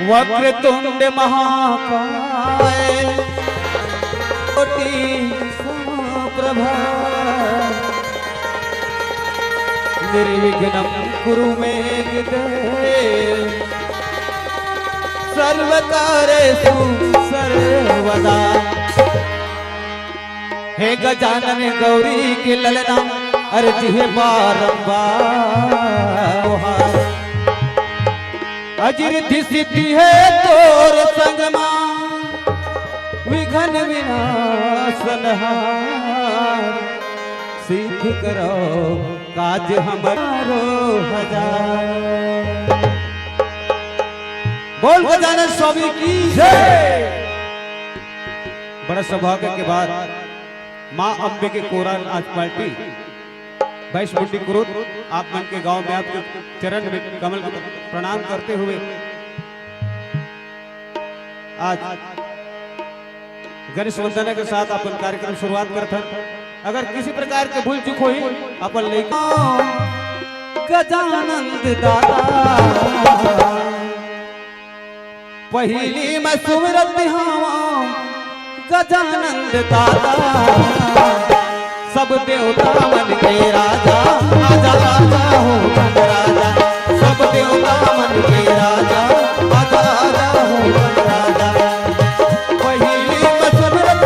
वक्रतुंड महाकाय कोटि समप्रभा निर्विघ्नं कुरु मे देव सर्वकार्येषु सर्वदा। हे गजानन गौरी के ललना अर्जी है बारंबार अजिरिद्धि सिद्धि है तोर संगमा विघ्न विनाशनहार सिद्ध करो काज हमारो हजार। बोल गजानन स्वामी की जय। बड़ा सौभाग्य के बाद माँ अम्बे के कोरान आज पार्टी वैश्वमुंडी क्रोध आप मन के गांव में आपके चरण में कमल को प्रणाम करते हुए आज गणेश वंदना के साथ अपन कार्यक्रम शुरुआत करते हैं। अगर किसी प्रकार के भूल चूक हुई अपन लेके गजानंद दाता पहली मैं सुमिरत गजानंद दाता सब देवता मन के राजा आजा आजा हो मन राजा सब देवता मन के राजा आजा आजा हो मन राजा पहली मैं सुमिरत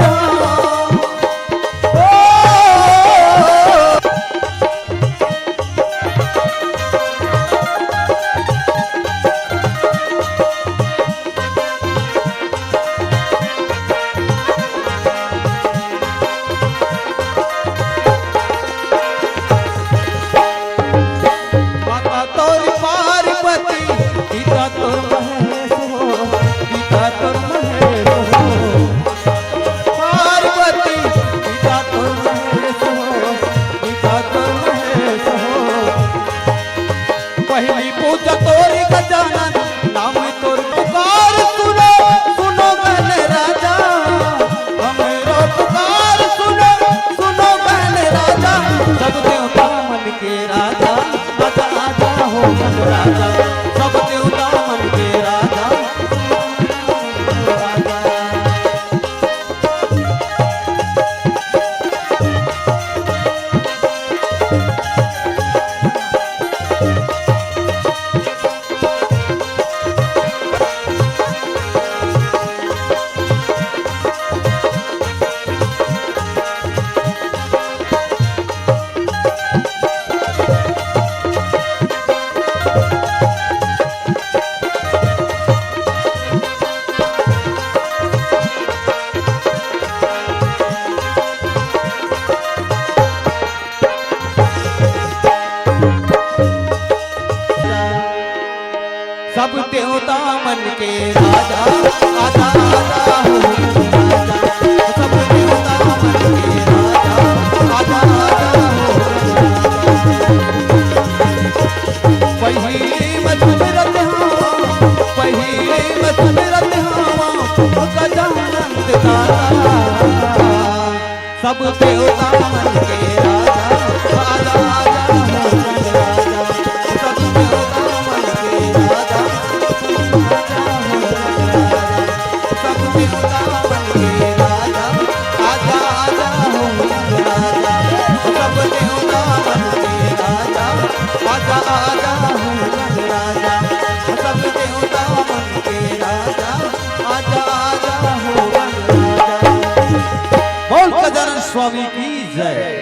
सब देवता मन के राजा आजा आजा हो राजा सब देवता मन के राजा आजा आजा हो पहली मैं सुमिरत गजानंद दाता सब देवता मन के राजा आजा आजा हो राजा सब देवता मन के राजा सब देवता मन के राजा आजा आजा हो राजा सब देवता मन के राजा आजा आजा हो राजा सब देवता मन के राजा आजा आजा हो राजा। बोल गजानन स्वामी की जय।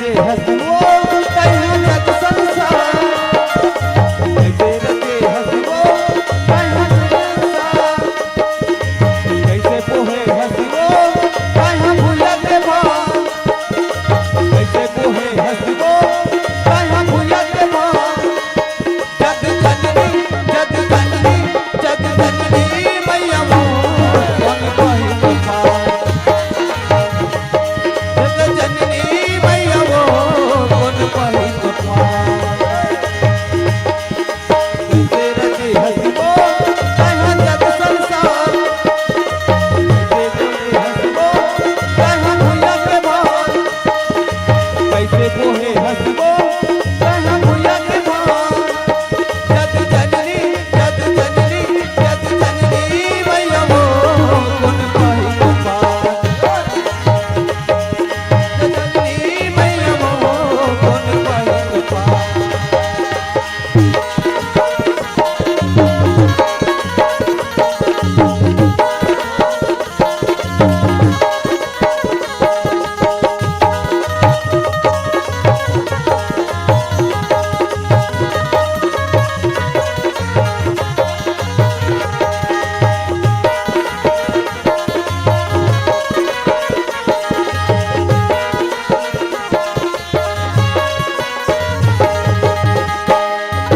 रचे हंसबो तैहा जग संसार कैसे रचे हंसबो तैहा जग संसार कैसे पोहे हंसबो तैहा भूलत भान कैसे पोहे हंसबो तैहा भूलत भान जग जननी मैया मोर कौन कहि तुफान जग जननी मैया मोर कौन कहि तुफान कैसे रचे हंसबो तैहा जग संसार कैसे पोहे हंसबो तैहा भूलत भान कैसे पोहे हंसबो तैहा भूलत भान जग जननी मैया मोर कौन कहि तुफान जग जननी मैया मोर कौन कहि तुफान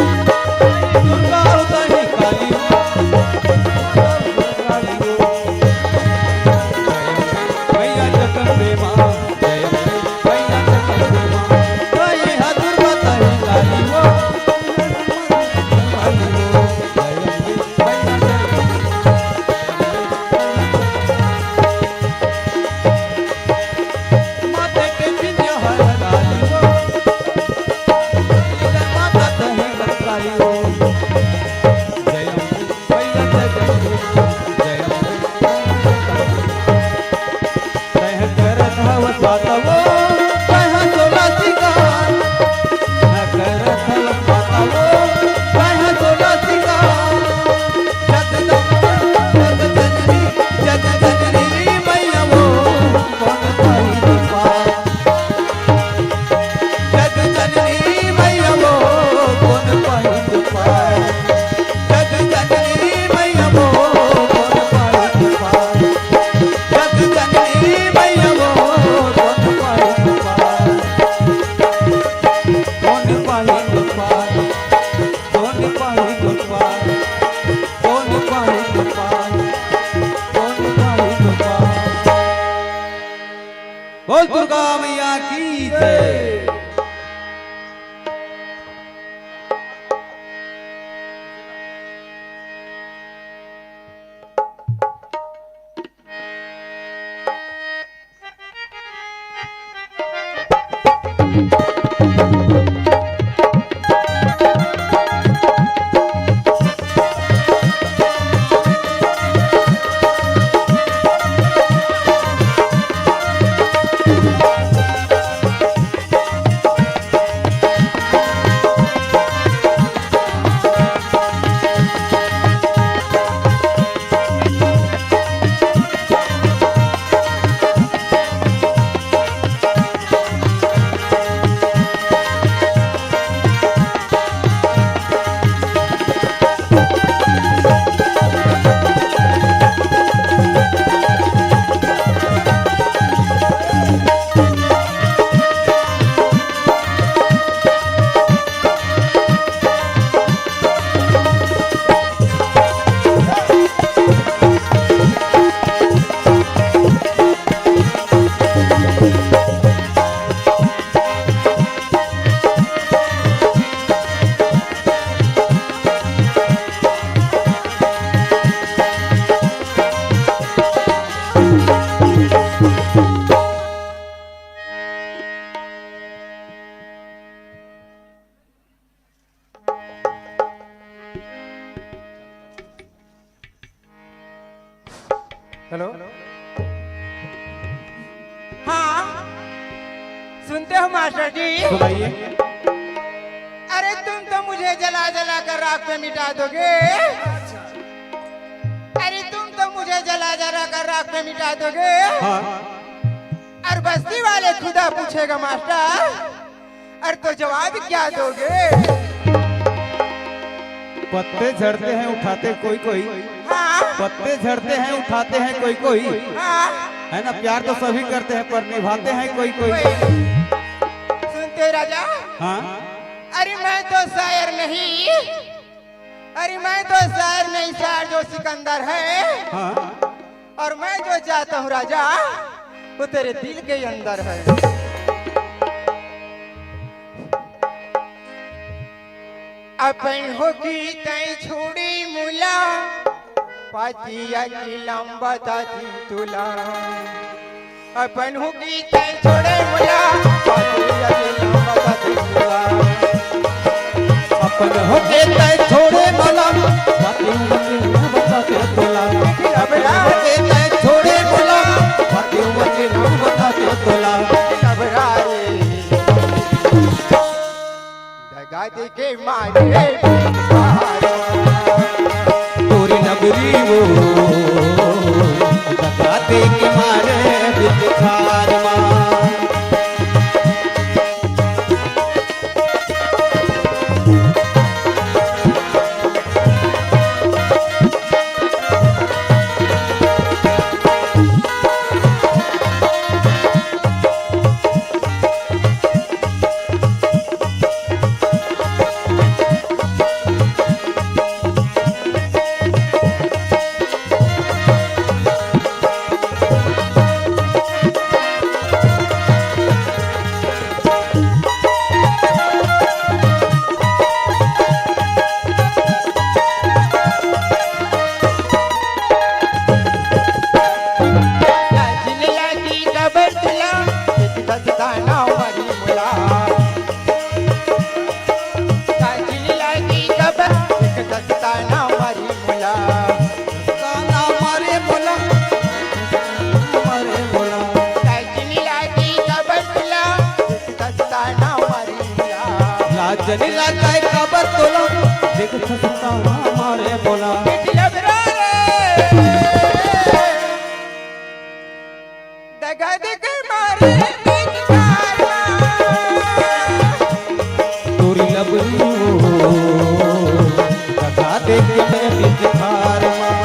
दुर्गा उतरी काली काली हो मैया जगदम्बे मां जय मैया जगदम्बे मां जय हा दुर्गा तरी काली हो काली हो जय मैया माते के विद्या है काली हो माता तरी काली हो जय मैया जगदम्बे जय तह करत हव पातवो तह सोला सिंगार न करत हव पातवो तह सोला सिंगार जग जननी मैया मोर कौन कहि तुफान जग जननी मैया मोर कौन कहि तुफान जग जननी मैया मोर कौन कहि तुफान जग जननी मैया मोर कौन कहि तुफान कौन कहि तुफान कौन कहि तुफान कौन कहि तुफान कौन कहि तुफान बोल दुर्गा मैया की जय हेलो हाँ सुनते हो मास्टर जी? सुनाइए। अरे तुम तो मुझे जला जला कर राख पे मिटा दोगे। अरे तुम तो मुझे जला जला कर राख पे मिटा दोगे। हाँ। और बस्ती वाले खुदा पूछेगा मास्टर, अरे तो जवाब क्या दोगे? पत्ते झड़ते हैं उठाते कोई कोई, हाँ पत्ते झड़ते हैं उठाते हैं कोई कोई, हाँ है ना। प्यार तो सभी करते हैं पर निभाते हैं कोई कोई। सुनते राजा, हाँ अरे मैं तो शायर नहीं, अरे मैं तो शायर नहीं, शायर जो सिकंदर है। हाँ और मैं जो चाहता हूँ राजा, वो तेरे दिल के अंदर है। अपन होगी तई छोड़ी मुला, पातिया की लंबा ताती तुला। अपन होगी तई छोड़े मुला, पातिया की लंबा ताती तुला। अपन होके तय छोड़े मलम, बातें वकील न बता के तोला। अपन होके तय छोड़े मलम, बातें वकील न बता के तोला। दगा दे के मारे पूरी नगरी वो दगा दे के मारे बिचार मां। जनी लाता है खबर तोला, देख सकता हमारे बोला। दगा दे के मारे तोरी लबरी हो दगा दे के मैं बिचार मां।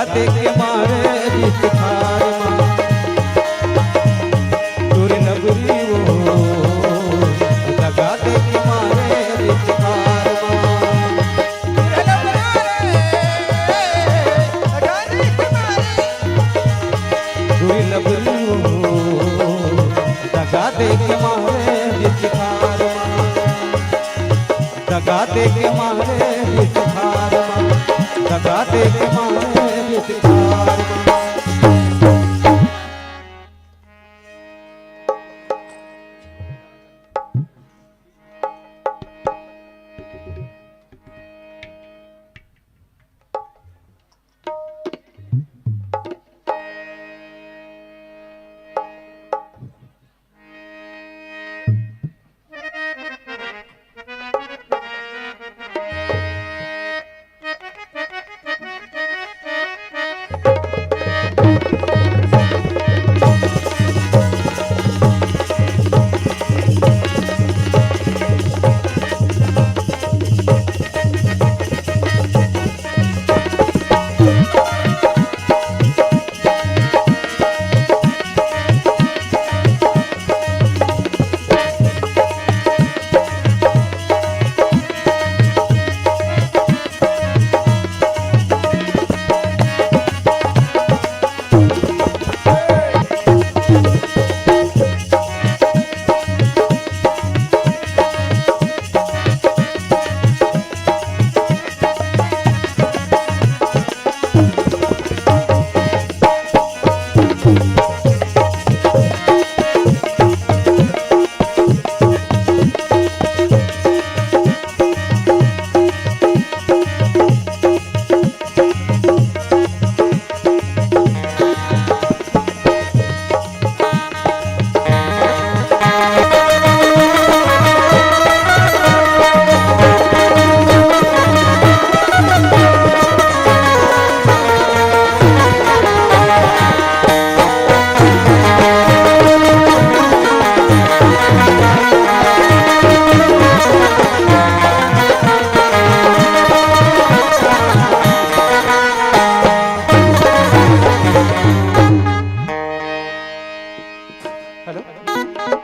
दे के मारे बिचार मां। तोरी नगरी वो दगा दे के मारे बिचार मां। तोरी नगरी वो दगा दे के मारे बिचार मां। दगा दे के मारे बिचार मां। दगा दे के मारे बिचार मां।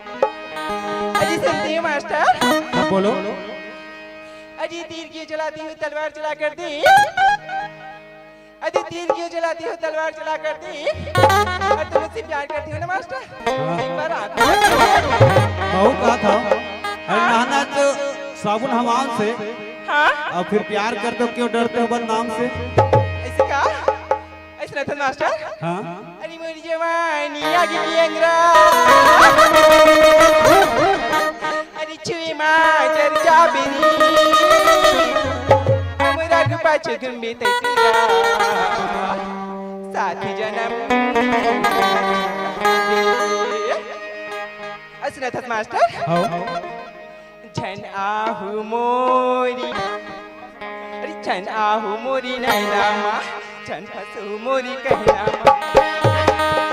अजी सुनती हो मास्टर? हाँ, बोलो। अजी तीर क्यों चलाती हो तलवार चला कर दी? अजी तीर क्यों चलाती हो तलवार चला कर दी? और तुम मुझसे प्यार करती हो ना मास्टर? एक बार आंखों में बहू कहा था अरे नाना तो साबुन हमाम से हाँ? और फिर प्यार कर दो क्यों डरते हो बदनाम से? ऐसे कहा? ऐसे नहीं था मास्टर? हाँ अरे मेरी जवानी आगे की अंगरा अरे छुई माँ चर्चा बिनी हमरा के पाछे तुम भी तेरा साथी जन्म ऐसे नहीं था मास्टर? हाँ छन आहु मोरी अरे छन आहु मोरी नैना माँ छन फसु मोरी कहना माँ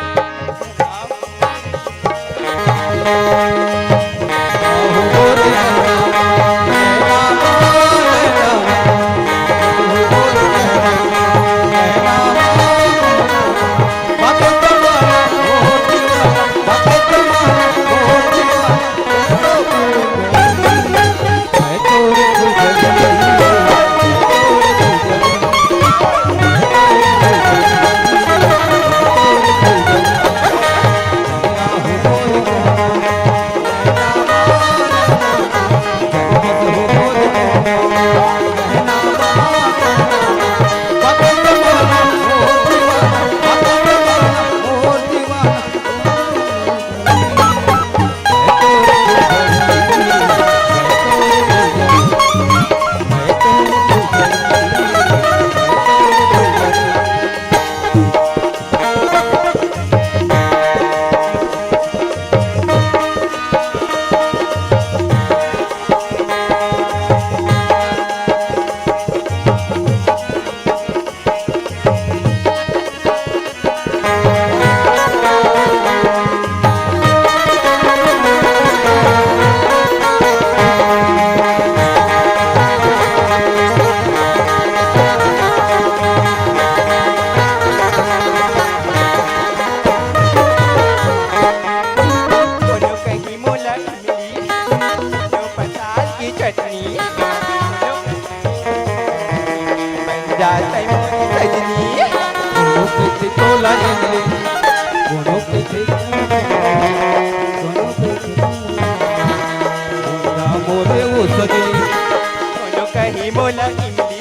कहीं मोला इमली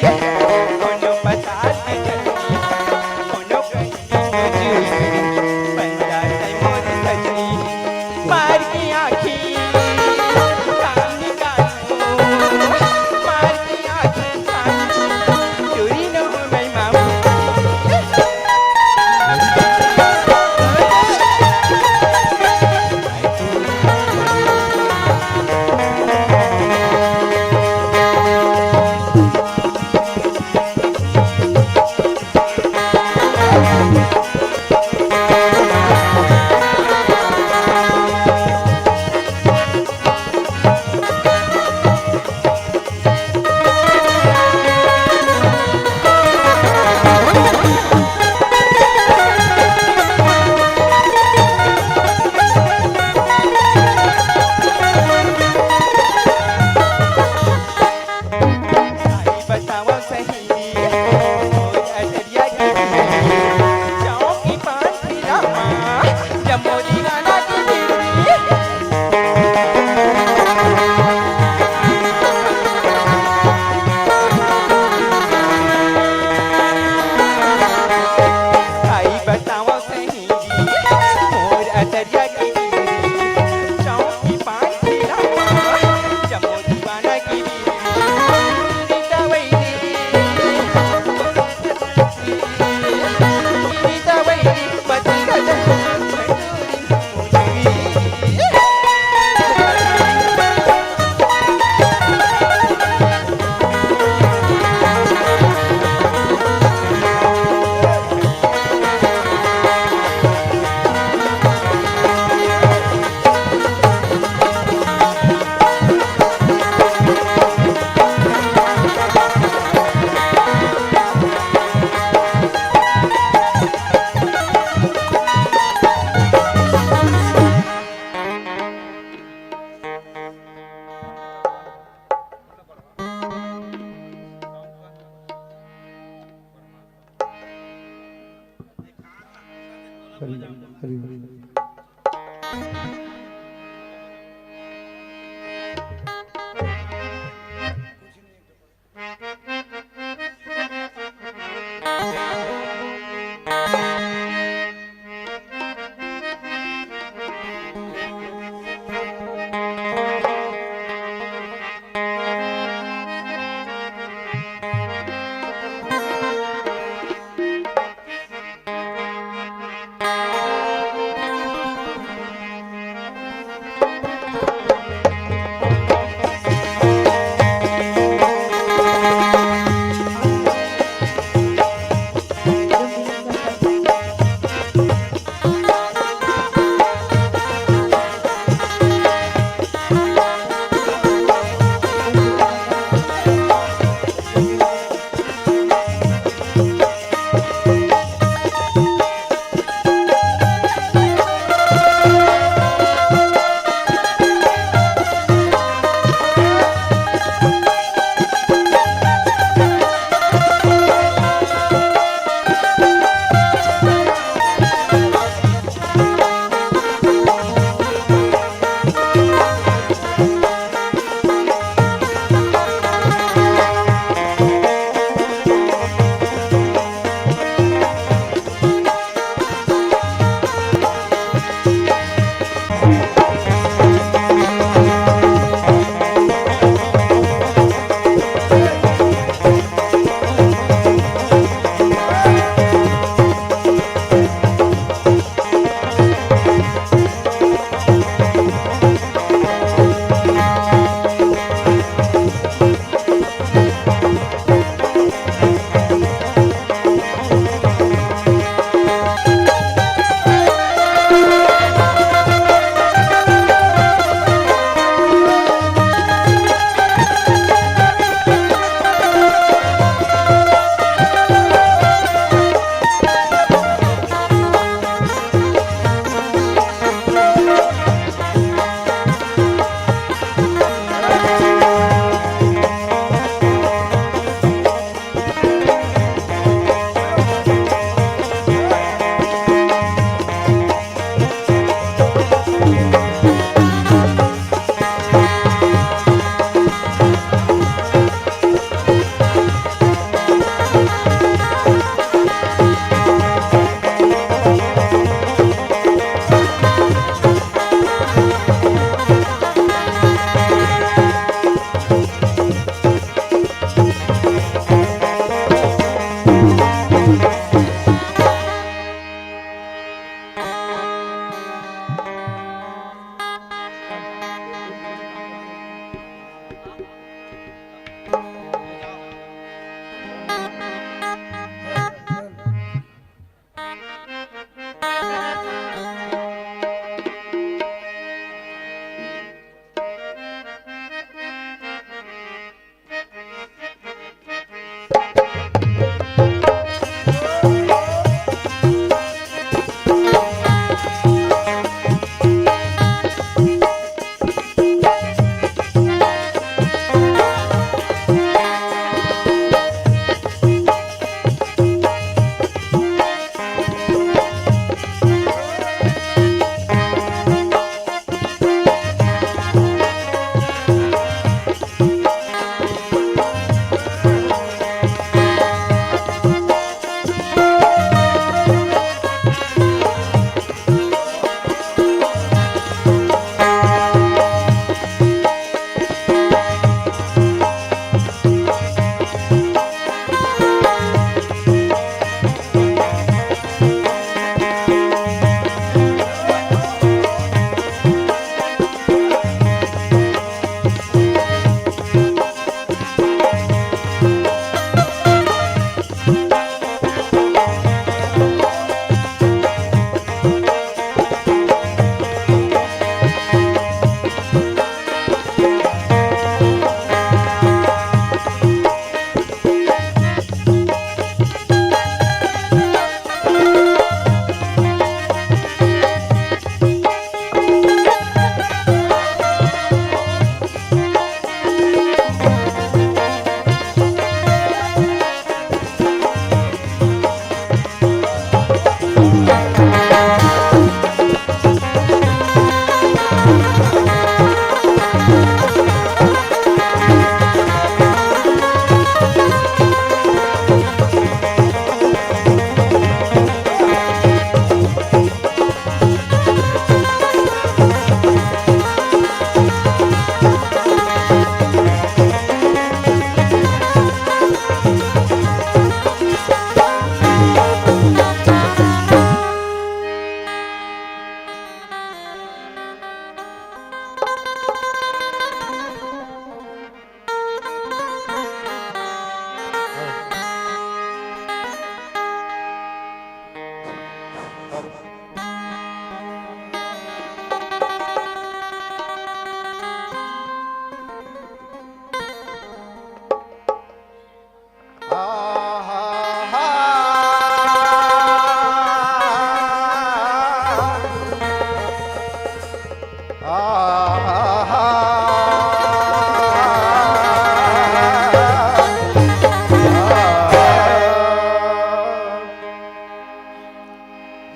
कोनो पताल की चटनी कोनो कहीं जूस पंजाब मोर सजनी मार की आँखी काम निकालो मार की आँखी चोरी न हो मैं मामू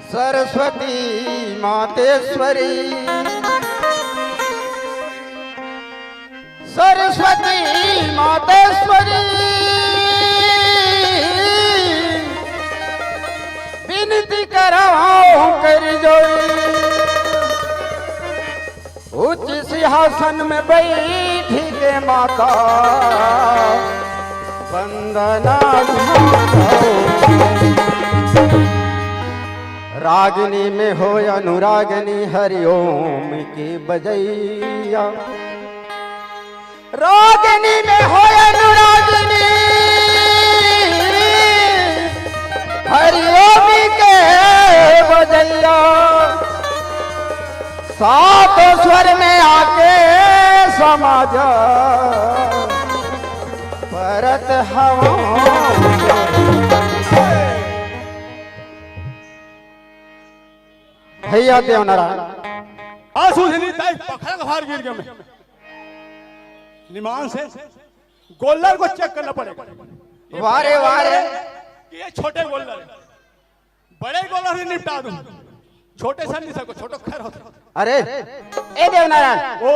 सरस्वती मातेश्वरी, सरस्वती मातेश्वरी, विनती कराऊं कर जोई, उच्च सिंहासन में बैठी के माता वंदना रागिनी में हो अनुरागिनी हरिओम की बजैया, रागिनी में हो अनुरागिनी हरिओम के बजैया, सात स्वर में आके समाज परत हवा। भैया देव नारायण आंसू से नहीं पखड़ा बाहर गिर गया मैं। निमान से गोल्लर को चेक करना पड़ेगा। वारे वारे कि ये छोटे गोल्लर है, बड़े गोल्लर से निपटा दूं, छोटे से नहीं सको, छोटे खैर होते। अरे ए देव नारायण ओ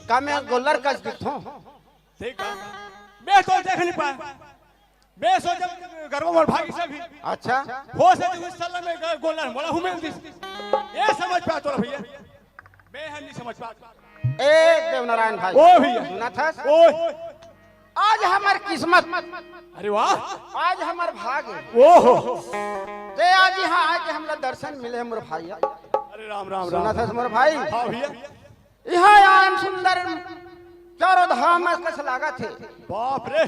का मैं गोल्लर का दिखूं? ठीक है, मैं तो देख नहीं पाया, मैं सोचा गर्व और भागी से भी अच्छा हो से तो इस साल में गोल्लर बोला हूं मैं ये समझ पा तो भैया, मैं नहीं समझ पा। ए देव नारायण भाई ओ भैया सुना था ओ आज हमार किस्मत, अरे वाह, आज हमार भाग्य ओहो, ते आज यहाँ आके हमरा दर्शन मिले मोर भाई। अरे राम राम सुना राम। था मोर भाई हाँ भैया, यहाँ आन सुंदर चारों धाम कस लागा थे। बाप रे,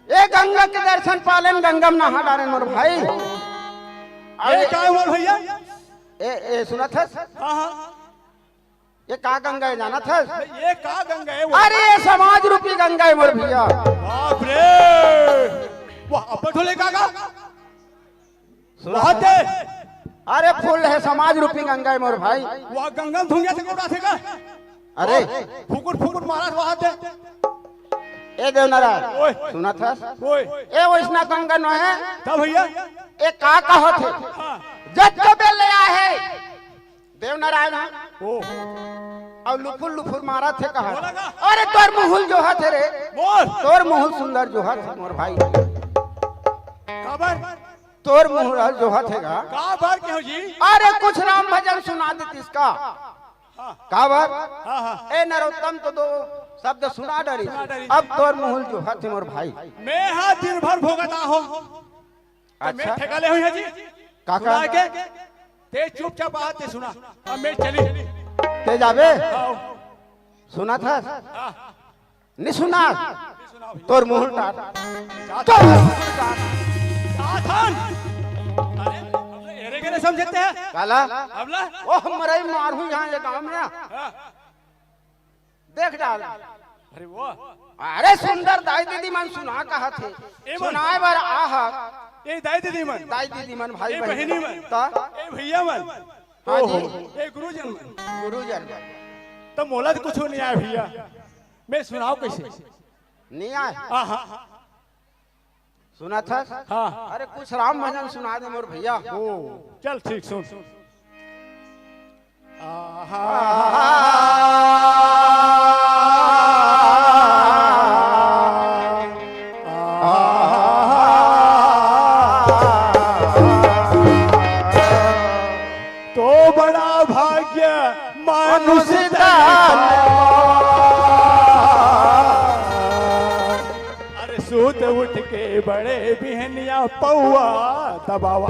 ए गंगा के दर्शन पालन गंगम नहा डाले मोर भाई। ये क्या हुआ भैया? ए सुना था हाँ हाँ, ये का गंगा है जाना था? ये का गंगा है वो? अरे ये समाज रूपी गंगा है मोर भैया। बाप रे, वो अब ढोले काका वहां थे। अरे फूल है समाज रूपी गंगा है मोर भाई। वहाँ गंगा धुंगिया से कोड़ा थे का? अरे फुकुर फुकुर महाराज वहां थे। ए देव नारायण ओए सुना था ओए, ए वैष्णव गंगा न है तब भैया ए का कहो थे हाँ, जब तो बेल ले आए देव नारायण ओ और लुफुर लुफुर मारा थे कहा। बोला का? अरे तोर मुहुल जो है थे रे, बोल तोर मुहुल सुंदर जो है थे मोर भाई, काबर तोर मुहुल जो है थे का। काबर क्यों जी? अरे कुछ राम भजन सुना देती इसका काबर। हाँ हाँ, ए नरोत्तम तो दो शब्द सुना डरी, डरी। अब तोर मुहुल जो है थे मोर भाई। मैं हाँ दिन भर भोगता हो, मैं अच्छा ठेका ले हुई है जी काका सुना के ते चुपचाप आते सुना, अब मैं चली ते जाबे आओ। सुना था हाँ, नहीं सुना सुनाओ भैया। तोर मुहुल टाट साधन, अरे हमने एरे गरे समझते हैं काला अबला। ओह मरई मारू यहाँ ये गांव में हाँ, देख डाल। अरे वो अरे सुंदर दाई दीदी मन सुना कहा थे ए मन। सुनाए बार आह ये दाई दीदी मन, दाई दीदी मन भाई ए बहनी मन, ता ए भैया मन, हाँ ओहो, जी। ए गुरुजन मन, गुरुजन तो मोला तो कुछ नहीं आया भैया, मैं सुनाओ कैसे? नहीं आए हाँ हाँ सुना था। हाँ, अरे कुछ राम भजन सुना दे मोर भैया। ओ चल ठीक सुन। आहा तो बड़ा भाग्य मनुष्य अरे सूत उठ के बड़े बिहनिया पौआ दबावा।